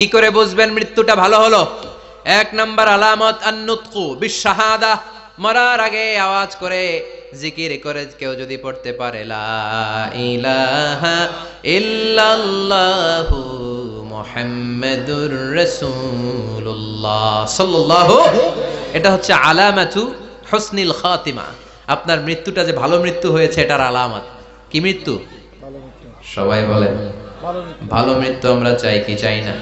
কি করে বুঝবেন মৃত্যুটা ভালো হলো? এক নাম্বার আলামত আন-নুতকু বিশ-শাহাদা, মরার আগে আওয়াজ করে জিকির করে কেউ যদি পড়তে পারে লা ইলাহা ইল্লাল্লাহু মুহাম্মাদুর রাসূলুল্লাহ সাল্লাল্লাহু, এটা হচ্ছে আলামাতু হুসনিল খাতিমা। আপনার মৃত্যুটা যে ভালো মৃত্যু হয়েছে এটার আলামত। কি মৃত্যু? সবাই বলেন ভালো মৃত্যু আমরা চাই কি চাই না?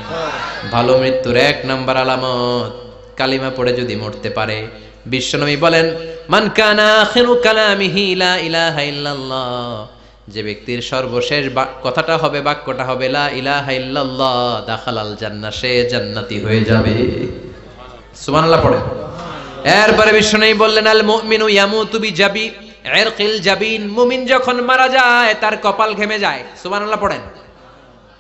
ভালো মৃত্যুর এক নাম্বার আলামত কালিমা পড়ে যদি মরতে পারে। বিশ্বনবী বলেন মান কানা আখিরু কালামিহি লা ইলাহা ইল্লাল্লাহ, যে ব্যক্তির সর্বশেষ কথাটা হবে, বাক্যটা হবে লা ইলাহা ইল্লাল্লাহ, দাখালাল জান্নাহ, সে জান্নাতি হয়ে যাবে। সুবহানাল্লাহ পড়ে। এরপরে বিশ্বনবী বললেন আল মুমিনু ইয়ামুতু বিজাবি ইরকিল জাবিন, মুমিন যখন মারা যায় তার কপাল ঘেমে যায়। সুবহানাল্লাহ পড়েন।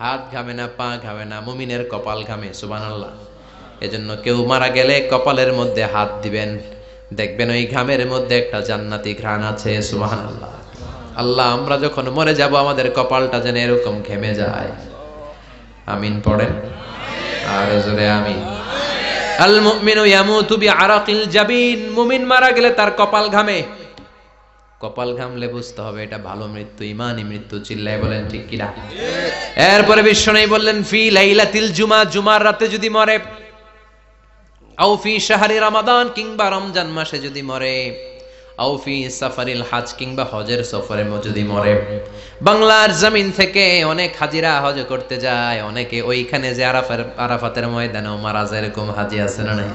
হাত ঘামে না, পা ঘামে না, মুমিনের কপাল ঘামে। সুবহানাল্লাহ। এজন্য কেউ মারা গেলে কপালের মধ্যে হাত দিবেন, দেখবেন ওই ঘামের মধ্যে একটা জান্নাতি ঘ্রাণ আছে। সুবহানাল্লাহ। আল্লাহ, আমরা যখন মরে যাব আমাদের কপালটা যেন এরকম ঘেমে যায়। আমিন পড়েন আর জোরে আমিন। আল মুমিনু ইয়ামুতু বিআরাকিল জাবিন, মুমিন মারা গেলে তার কপাল ঘামে। কপাল ঘামলে বুঝতে হবে এটা ভালো মৃত্যু, ইমানি মৃত্যু। চিল্লায় বলেন ঠিক কিনা? এরপরে বিশ্বনবী বললেন ফি লাইলাতিল জুমা, জুমার রাতে যদি মরে, আও ফি শাহরি রমাদান, কিংবা রমজান মাসে যদি মরে, আও ফি সাফারিল হজ, কিংবা হজের সফরে যদি মরে। বাংলার জমিন থেকে অনেক হাজিরা হজ করতে যায়, অনেকে ওইখানে যে আরাফাতের ময়দানেও মারা যায়, এরকম হাজি আছে না নাই?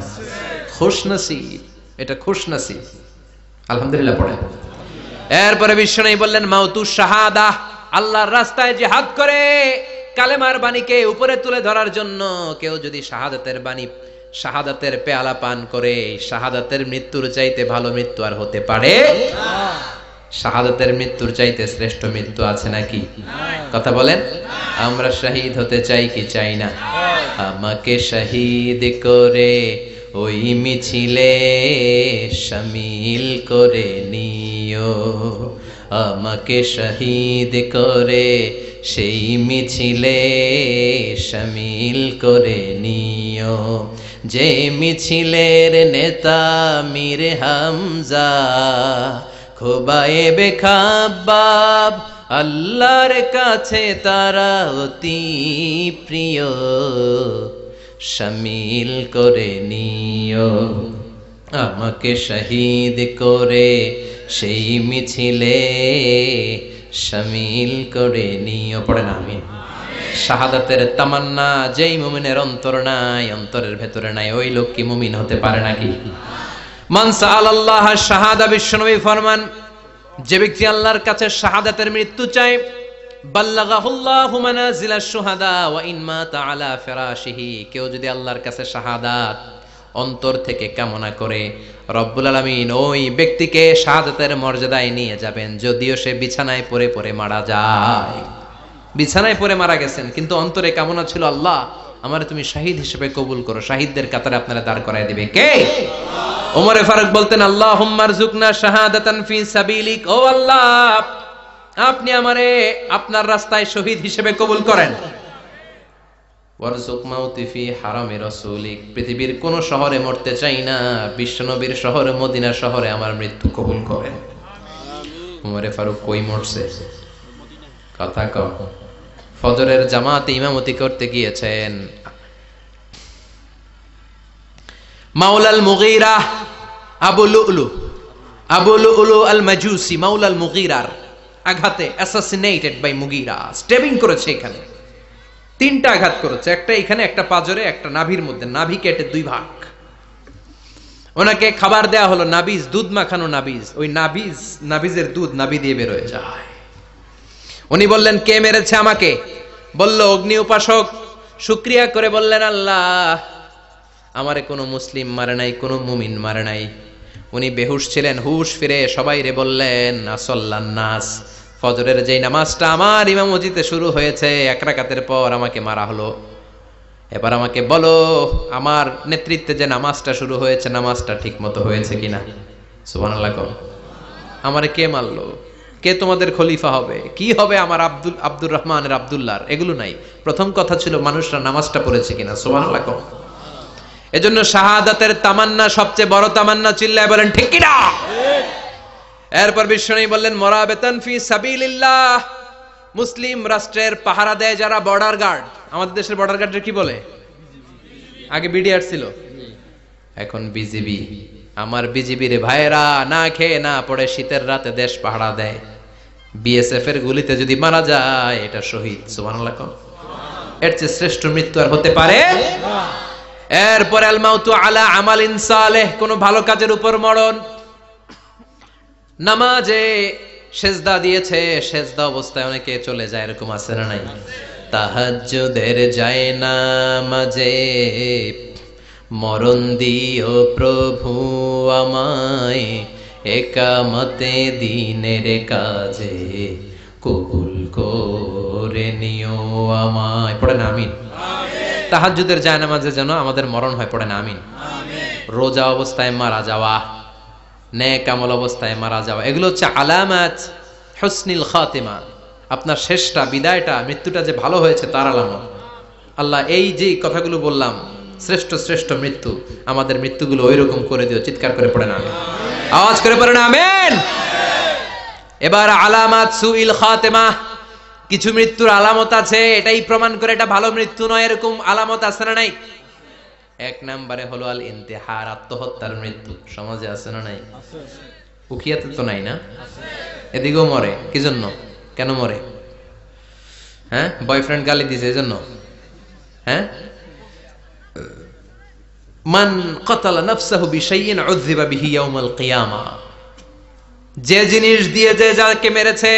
খুশনসিব, এটা খুশনসিব। আলহামদুলিল্লাহ পড়ে। এরপরে বিশ্বনবী বললেন মাউতু শাহাদা, আল্লাহর রাস্তায় জিহাদ করে কালেমার বাণীকে উপরে তুলে ধরার জন্য কেউ যদি শাহাদাতের বাণী, শাহাদাতের পেয়ালা পান করে, শাহাদাতের মৃত্যুর চাইতে ভালো মৃত্যু আর হতে পারে? শাহাদাতের মৃত্যুর চাইতে শ্রেষ্ঠ মৃত্যু আছে নাকি? কথা বলেন। আমরা শহীদ হতে চাই কি চাই না? আমাকে শহীদ করে ওই মিছিলে শামিল করে নিও, আমাকে শহীদ করে সেই মিছিলে শামিল করে নিও, যে মিছিলের নেতা মীর হামজা, খোবায়েবে খাব্বাব, আল্লাহর কাছে তারা অতি প্রিয়, শামিল করে নিও, আমাকে শহীদ করে সেই মিছিলে শামিল করে নিও। পড়েন আমিন। শাহাদাতের তামান্না যেই মুমিনের অন্তর নাই, অন্তরের ভেতরে নাই, ওই লোক কি মুমিন হতে পারে নাকি? মান সাআলাল্লাহ শাহাদা, বিশ্বনবী ফরমান যে ব্যক্তি আল্লাহর কাছে শাহাদাতের মৃত্যু চায়, বাল্লাগাহুল্লাহু মানাজিলাশ শুহাদা ওয়া ইন মাতা আলা ফিরাশিহি, কেউ যদি আল্লাহর কাছে শাহাদাত অন্তর থেকে কামনা করে, রব্বুল আলামিন ওই ব্যক্তিকে শাহাদাতের মর্যাদায় নিয়ে যাবেন, যদিও সে বিছানায় পড়ে পড়ে মারা যায়। বিছানায় পড়ে মারা গেছেন, কিন্তু অন্তরে কামনা ছিল আল্লাহ আমারে তুমি শহীদ হিসেবে কবুল করো। শহীদদের কাতারে আপনারা দাঁড় করায় দিবে কে? ওমরে ফারুক বলতেন আল্লাহুম্মা আরযুকনা শাহাদাতান ফি সাবিলিক, ও আল্লাহ আপনি আমারে আপনার রাস্তায় শহীদ হিসেবে কবুল করেন। ওয়ারযুক মাউতি ফি হারামি রাসূলিক, পৃথিবীর কোন শহরে মরতে চাই না, বিশ্বনবীর শহরে মদিনা শহরে আমার মৃত্যু কবুল করেন। ওমরে ফারুক কই মরছে? কথা কম। ফজরের জামাতে ইমামতি করতে গিয়েছেন, মাওলাল মুগীরা আবু লুলু আল মাজুসি, মাওলাল মুগীরার আঘাতে অ্যাসাসিনেটেড বাই মুগীরা, স্টেবিং করেছে। এখানে তিনটা আঘাত করেছে, একটা এখানে, একটা পাজরে, একটা নাভির মধ্যে, নাভি কেটে দুই ভাগ। ওনাকে খাবার দেয়া হলো নাবিজ, দুধ মাখানো নাবিজ, ওই নাবিজের দুধ নাভি দিয়ে বের হয়ে যায়। উনি বললেন কে মেরেছে আমাকে? বলল অগ্নি উপাসক। শুকরিয়া করে বললেন আল্লাহ আমারে কোনো মুসলিম মারে নাই, কোনো মুমিন মারে নাই। উনি বেহুশ ছিলেন, হুশ ফিরে সবাই রে বললেন আসল্লান নাস, ফজরের যেই নামাজটা আমার ইমামতিতে শুরু হয়েছে, এক রাকাতের পর আমাকে মারা হলো। এবার আমাকে বলো আমার নেতৃত্বে যে নামাজটা শুরু হয়েছে, নামাজটা ঠিক মতো হয়েছে কিনা? সুবহানাল্লাহ। আমারে কে মারলো? কে তোমাদের খলিফা হবে, কি হবে আমার আব্দুর রহমানের আব্দুল্লাহর, এগুলো নাই। প্রথম কথা ছিল মানুষরা নামাজটা পড়েছে কিনা। সুবহানাল্লাহ। এজন্য শাহাদাতের তামান্না সবচেয়ে বড় তামান্না, চিল্লায় বলেন ঠিক কিনা। এরপর বিশ্বনবী বললেন মুরাবিতান ফি সাবিলিল্লাহ, মুসলিম রাষ্ট্রের পাহারা দেয় যারা বর্ডার গার্ড। আমাদের দেশের বর্ডার গার্ডের কি বলে? আগে বিডিআর ছিল, এখন বিজিবি। আমার বিজিবির ভাইয়েরা না খেয়ে না পড়ে শীতের রাতে দেশ পাহারা দেয়। বিএসএফ এর গুলিতে যদি মারা যায় এটা শহীদ। সুবহানাল্লাহ। এর চেয়ে শ্রেষ্ঠ মৃত্যু আর হতে পারে না। এরপর আল মাউতু আলা আমালিন সালেহ, কোন ভালো কাজের উপর মরণ। নামাজে সেজদা দিয়েছে, সেজদা অবস্থায় অনেকে চলে যায়, এরকম আছে না নাই? তাহাজ্জুদের যায় নামাজে মরণ দিও প্রভু আমায়, একামতে দিনের কাজে কবুল করে নিও আমায়। পড়েন আমিন। তাহাজ্জুদের যায় নামাজে যেন আমাদের মরণ হয়, পড়েন আমিন। রোজা অবস্থায় মারা যাওয়া, নেক আমল অবস্থায় মারা যাওয়া, এগুলো হচ্ছে আলামাত হুসনিল খাতিমা। আপনার শেষটা, বিদায়টা, মৃত্যুটা যে ভালো হয়েছে তার আলামত। আল্লাহ এই যে কথাগুলো বললাম, শ্রেষ্ঠ শ্রেষ্ঠ মৃত্যু, আমাদের মৃত্যুগুলো ওইরকম করে দিও। চিৎকার করে পড়েন আমিন, আওয়াজ করে পড়েন আমিন। এবার আলামাত সুইল খাতিমা, কিছু মৃত্যুর আলামত আছে, এটাই প্রমাণ করে এটা ভালো মৃত্যু নয়, এরকম আলামত আছে না নাই? এক নম্বরে হলো আল ইন্তিহার, আত্মহত্যার মৃত্যু। সমাজে আছে না নাই? উখিয়াতে তো নাই না? এদিকেও মরে, কি জন্য? কেন মরে? হ্যাঁ, বয়ফ্রেন্ড গালি দিয়েছে এজন্য? হ্যাঁ, মান ক্বাতালা নাফসাহু বিশাইইন উযযিবা বিহি ইয়াউমাল কিয়ামা, যে জিনিস দিয়ে যে যাকে মেরেছে,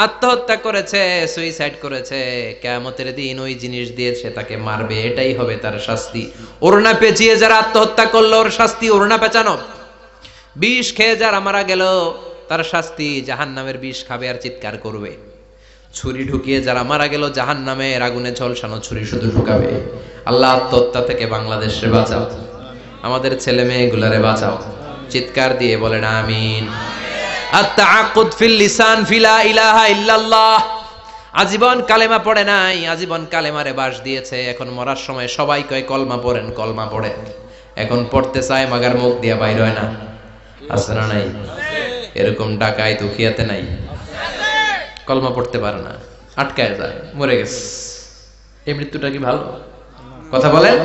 আত্মহত্যা করেছে, সুইসাইড করেছে, কিয়ামতের দিন ওই জিনিস দিয়ে সে তাকে মারবে, এটাই হবে তার শাস্তি। ওড়না পেঁচিয়ে যারা আত্মহত্যা করলো ওর শাস্তি ওড়না পেঁচানো। বিষ খেয়ে যারা মারা গেল তার শাস্তি জাহান্নামের বিষ খাবে আর চিৎকার করবে। ছুরি ঢুকিয়ে যারা মারা গেল জাহান্নামের আগুনে ঝলসানো ছুরি শুধু ঢুকাবে। আল্লাহ আত্মহত্যা থেকে বাংলাদেশে বাঁচাও, আমাদের ছেলে মেয়েগুলারে বাঁচাও। চিৎকার দিয়ে বলেন আমিন। আত-তাআক্কুদ ফিল লিসান ফি লা ইলাহা ইল্লাল্লাহ, আজীবন কালেমা পড়ে নাই, আজীবন কালেমারে বাস দিয়েছে, এখন মরার সময় সবাই কয় কলমা পড়েন, কলমা পড়েন। এখন পড়তে চায় মাগার মুখ দিয়া বাইর হয় না। আছে না নাই? এরকম ডাকাইত উখিয়াতে নাই? কলমা পড়তে পারে না, আটকায় যায়, মরে গেছে। এই মৃত্যুটা কি ভালো? কথা বলেন।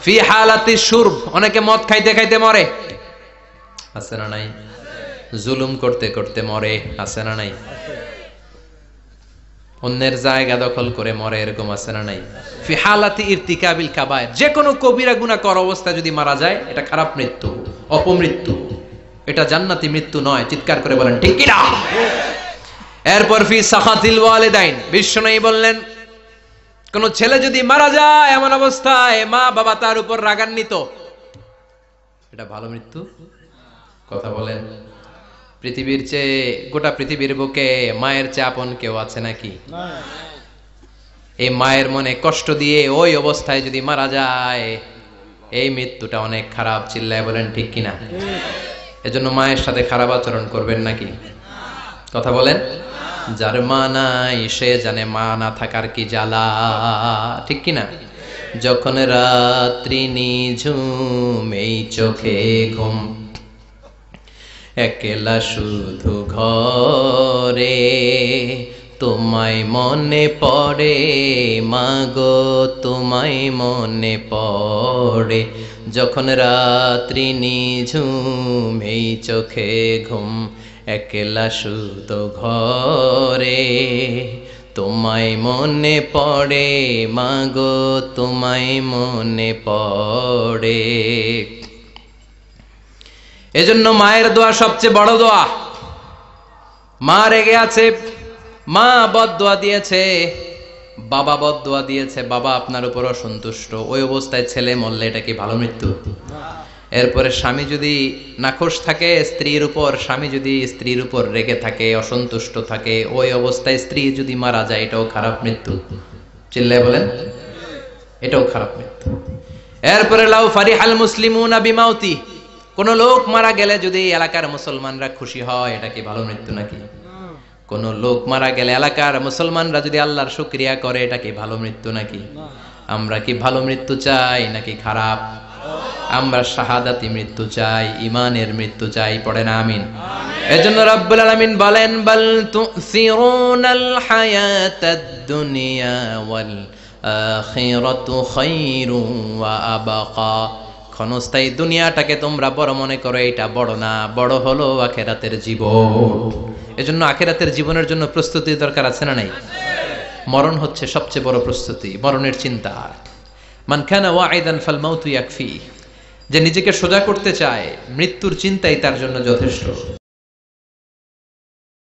ফি হালাতি শুরব, অনেকে মদ খাইতে খাইতে মরে। আছে না নাই? জুলুম করতে করতে মরে। আছে না নাই? অন্যের জায়গা দখল করে মরে, এরকম আছে না নাই? ফি হালাতি ইরতিকাবিল কাবায়ের, যে কোনো কবিরা গুনাহ কর অবস্থায় যদি মারা যায় এটা খারাপ মৃত্যু, অপমৃত্যু, এটা জান্নাতি মৃত্যু নয়। চিৎকার করে বলেন ঠিক কি না? এরপর ফি সাখাতিল ওয়ালিদাইন, বিশ্বনবী বললেন কোন ছেলে যদি মারা যায় এমন অবস্থায় মা বাবা তার উপর রাগান্বিত, এটা ভালো মৃত্যু? কথা বলেন। পৃথিবীর চেয়ে, গোটা পৃথিবীর বুকে মায়ের চেয়ে আপন কেউ আছে নাকি? এই মায়ের মনে কষ্ট দিয়ে ওই অবস্থায় যদি মারা যায় এই মৃত্যুটা অনেক খারাপ। চিল্লায় বলেন ঠিক কিনা? এজন্য মায়ের সাথে খারাপ আচরণ করবেন নাকি? কথা বলেন। যার মা নাই সে জানে মা না থাকার কি জ্বালা, ঠিক কিনা? যখন রাত্রি নিঝুম এই চোখে ঘুম, একলা শুধু ঘরে তোমায় মনে পড়ে মাগো, তোমায় মনে পড়ে। যখন রাত্রি নিঝুম এই চোখে ঘুম, একলা শুধু ঘরে তোমায় মনে পড়ে মাগো, তোমায় মনে পড়ে। এজন্য মায়ের দোয়া সবচেয়ে বড় দোয়া। মা রেগে আছে, মা বদদোয়া দিয়েছে, বাবা বদদোয়া দিয়েছে, বাবা আপনার উপর অসন্তুষ্ট, ওই অবস্থায় ছেলে মরলে এটা কি ভালো মৃত্যু? এরপরে স্বামী যদি নাখোশ থাকে স্ত্রীর উপর, স্বামী যদি স্ত্রীর উপর রেগে থাকে, অসন্তুষ্ট থাকে, ওই অবস্থায় স্ত্রী যদি মারা যায় এটাও খারাপ মৃত্যু। চিল্লায় বলেন এটাও খারাপ মৃত্যু। এরপরে লাউ ফারিহাল মুসলিমুনা বিমাউতি, কোন লোক মারা গেলে যদি এলাকার মুসলমানরা খুশি হয় এটা কি ভালো মৃত্যু নাকি? কোন লোক মারা গেলে এলাকার মুসলমানরা যদি আল্লাহর শুকরিয়া করে, এটা কি ভালো মৃত্যু নাকি? আমরা কি ভালো মৃত্যু চাই নাকি খারাপ? আমরা শাহাদাতি মৃত্যু চাই, ইমানের মৃত্যু চাই। পড়েন আমিন। এজন্য রাব্বুল আলামিন বলেন, বাল তুসিরুনাল হায়াতাদ দুনিয়া ওয়াল আখিরাতু খায়রুন ওয়া আবাকা। ক্ষণস্থায়ী দুনিয়াটাকে তোমরা বড় মনে করো, এটা বড় না, বড় হলো আখিরাতের জীবন। এজন্য আখিরাতের জীবনের জন্য প্রস্তুতির দরকার আছে না নাই? মরণ হচ্ছে সবচেয়ে বড় প্রস্তুতি, মরণের চিন্তা। মান কানা ওয়াইদান ফাল মাউতু ইয়াকফি। যে নিজেকে সোজা করতে চায়, মৃত্যুর চিন্তাই তার জন্য যথেষ্ট।